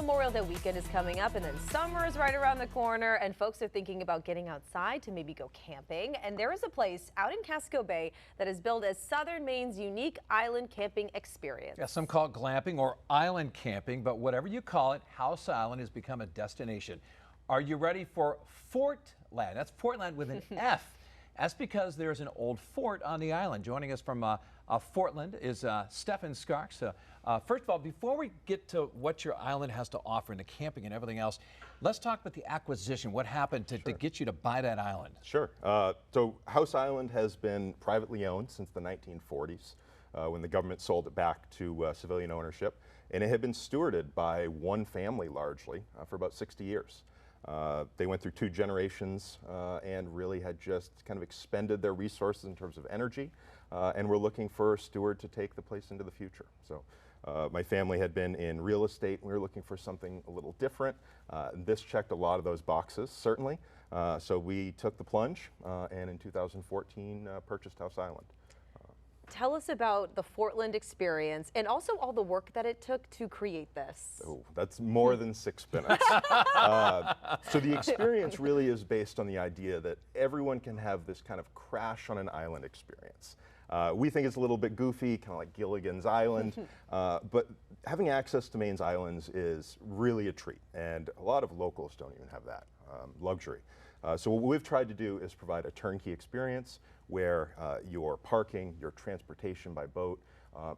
Memorial Day weekend is coming up, and then summer is right around the corner, and folks are thinking about getting outside to maybe go camping. And there is a place out in Casco Bay that is billed as Southern Maine's unique island camping experience. Yeah, some call it glamping or island camping, but whatever you call it, House Island has become a destination. Are you ready for Fortland? That's Fortland with an F. That's because there's an old fort on the island. Joining us from Fortland is Stefan Skarks. First of all, before we get to what your island has to offer and the camping and everything else, let's talk about the acquisition. What happened to get you to buy that island? Sure. So House Island has been privately owned since the 1940s when the government sold it back to civilian ownership. And it had been stewarded by one family largely for about 60 years. They went through 2 generations and really had just kind of expended their resources in terms of energy, and we're looking for a steward to take the place into the future. So my family had been in real estate, and we were looking for something a little different. This checked a lot of those boxes, certainly. So we took the plunge and in 2014 purchased House Island. Tell us about the Fortland experience and also all the work that it took to create this. Oh, that's more than 6 minutes. So the experience really is based on the idea that everyone can have this kind of crash on an island experience. We think it's a little bit goofy, kind of like Gilligan's Island, but having access to Maine's islands is really a treat, and a lot of locals don't even have that luxury. So what we've tried to do is provide a turnkey experience where your parking, your transportation by boat,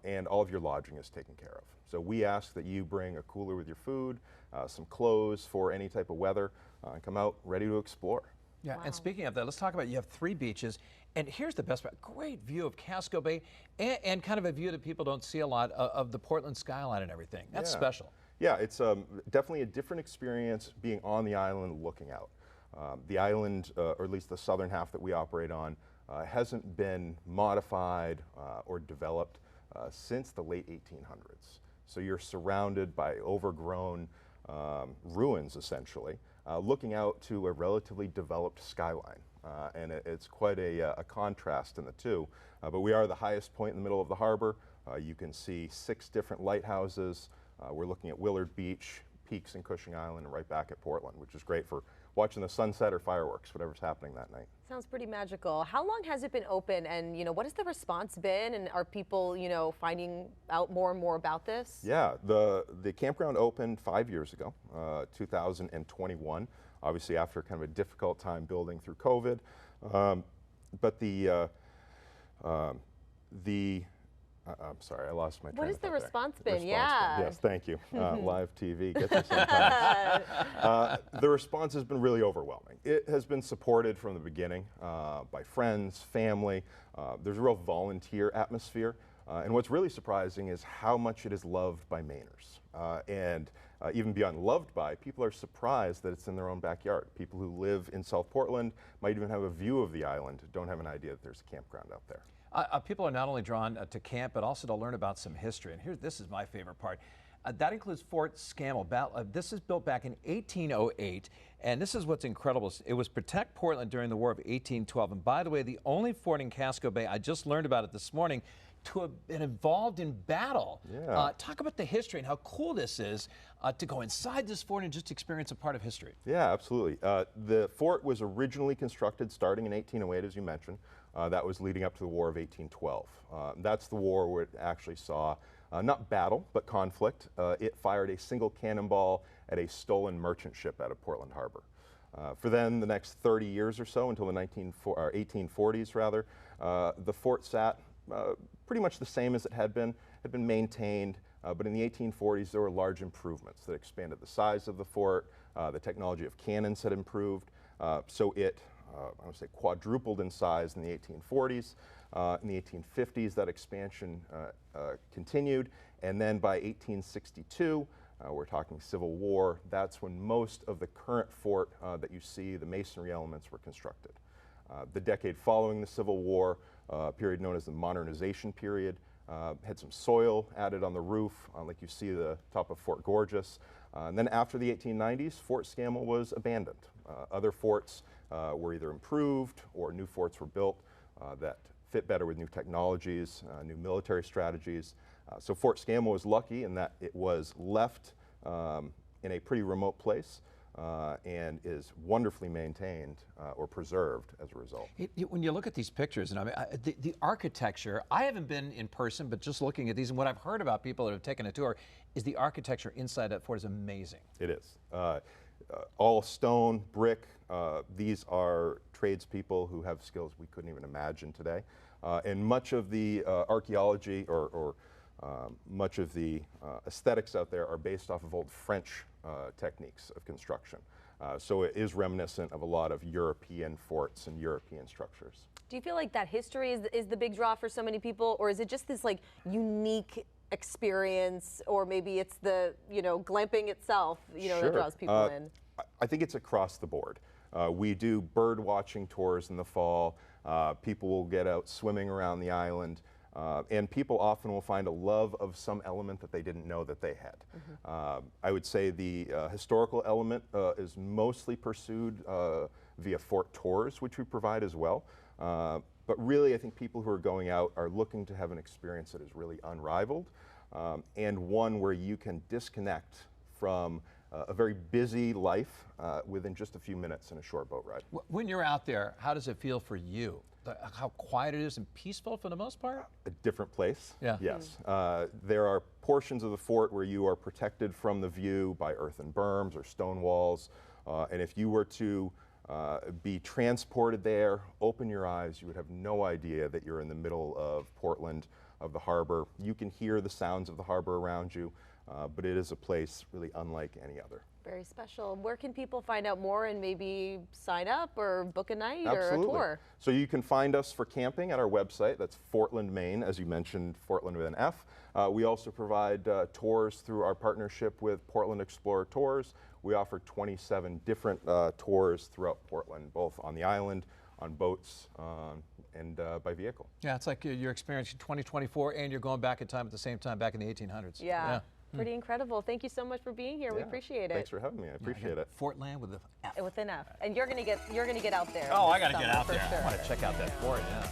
and all of your lodging is taken care of. So we ask that you bring a cooler with your food, some clothes for any type of weather, and come out ready to explore. Yeah, wow. And speaking of that, let's talk about, you have 3 beaches, and here's the best part, great view of Casco Bay, and kind of a view that people don't see a lot of the Portland skyline and everything. That's special. Yeah, it's definitely a different experience being on the island looking out. The island, or at least the southern half that we operate on, hasn't been modified or developed since the late 1800s. So you're surrounded by overgrown ruins, essentially, looking out to a relatively developed skyline. And it's quite a contrast in the two. But we are the highest point in the middle of the harbor. You can see 6 different lighthouses. We're looking at Willard Beach, peaks in Cushing Island, and right back at Portland, which is great for watching the sunset or fireworks, whatever's happening that night. Sounds pretty magical. How long has it been open, and what has the response been, and are people finding out more and more about this? Yeah, the campground opened 5 years ago, 2021, obviously after kind of a difficult time building through COVID, but I'm sorry, I lost my train of thought. What has the response been? Yes, thank you. Live TV gets me sometimes. The response has been really overwhelming. It has been supported from the beginning by friends, family. There's a real volunteer atmosphere. And what's really surprising is how much it is loved by Mainers. And even beyond loved by, people are surprised that it's in their own backyard. People who live in South Portland might even have a view of the island, don't have an idea that there's a campground out there. People are not only drawn to camp, but also to learn about some history. And this is my favorite part. That includes Fort Scammel. This is built back in 1808, and this is what's incredible. It was protect Portland during the War of 1812. And by the way, the only fort in Casco Bay, I just learned about it this morning, to have been involved in battle. Yeah. Talk about the history and how cool this is to go inside this fort and just experience a part of history. Yeah, absolutely. The fort was originally constructed starting in 1808, as you mentioned. That was leading up to the War of 1812. That's the war where it actually saw not battle, but conflict. It fired a single cannonball at a stolen merchant ship out of Portland Harbor. For then the next 30 years or so, until the 1840s rather, the fort sat pretty much the same as it had been maintained, but in the 1840s there were large improvements that expanded the size of the fort. The technology of cannons had improved, so it I would say quadrupled in size in the 1840s. In the 1850s, that expansion continued, and then by 1862, we're talking Civil War, that's when most of the current fort that you see, the masonry elements, were constructed. The decade following the Civil War, a period known as the modernization period, had some soil added on the roof, like you see the top of Fort Gorgeous. And then after the 1890s, Fort Scammel was abandoned. Other forts were either improved or new forts were built that fit better with new technologies, new military strategies. So Fort Scammel was lucky in that it was left in a pretty remote place and is wonderfully maintained or preserved as a result. When you look at these pictures, and I mean, the architecture, I haven't been in person, but just looking at these and what I've heard about people that have taken a tour, is the architecture inside that fort is amazing. It is. All stone, brick. These are tradespeople who have skills we couldn't even imagine today. And much of the archaeology or much of the aesthetics out there are based off of old French techniques of construction. So it is reminiscent of a lot of European forts and European structures. Do you feel like that history is the big draw for so many people, or is it just this like unique experience, or maybe it's the, you know, glamping itself, you know, Sure. that draws people in? I think it's across the board. We do bird watching tours in the fall. People will get out swimming around the island. And people often will find a love of some element that they didn't know that they had. I would say the historical element is mostly pursued via fort tours, which we provide as well. But really, I think people who are going out are looking to have an experience that is really unrivaled and one where you can disconnect from a very busy life within just a few minutes in a short boat ride. When you're out there, how does it feel for you? How quiet it is and peaceful for the most part? A different place. Yeah. Yes. There are portions of the fort where you are protected from the view by earthen berms or stone walls. And if you were to be transported there, open your eyes, you would have no idea that you're in the middle of Portland, of the harbor. You can hear the sounds of the harbor around you, but it is a place really unlike any other. Very special. Where can people find out more and maybe sign up or book a night Absolutely. or a tour? So you can find us for camping at our website. That's Fortland, Maine, as you mentioned, Fortland with an F. We also provide tours through our partnership with Portland Explorer Tours. We offer 27 different tours throughout Portland, both on the island, on boats, and by vehicle. Yeah, it's like you're experiencing 2024 and you're going back in time at the same time, back in the 1800s. Yeah. Pretty incredible. Thank you so much for being here. We appreciate it. Thanks for having me. I appreciate it. Fortland with an F. With an F. And you're gonna get out there. Oh, I this got to get summer out for there. sure. I want to check out that fort, yeah.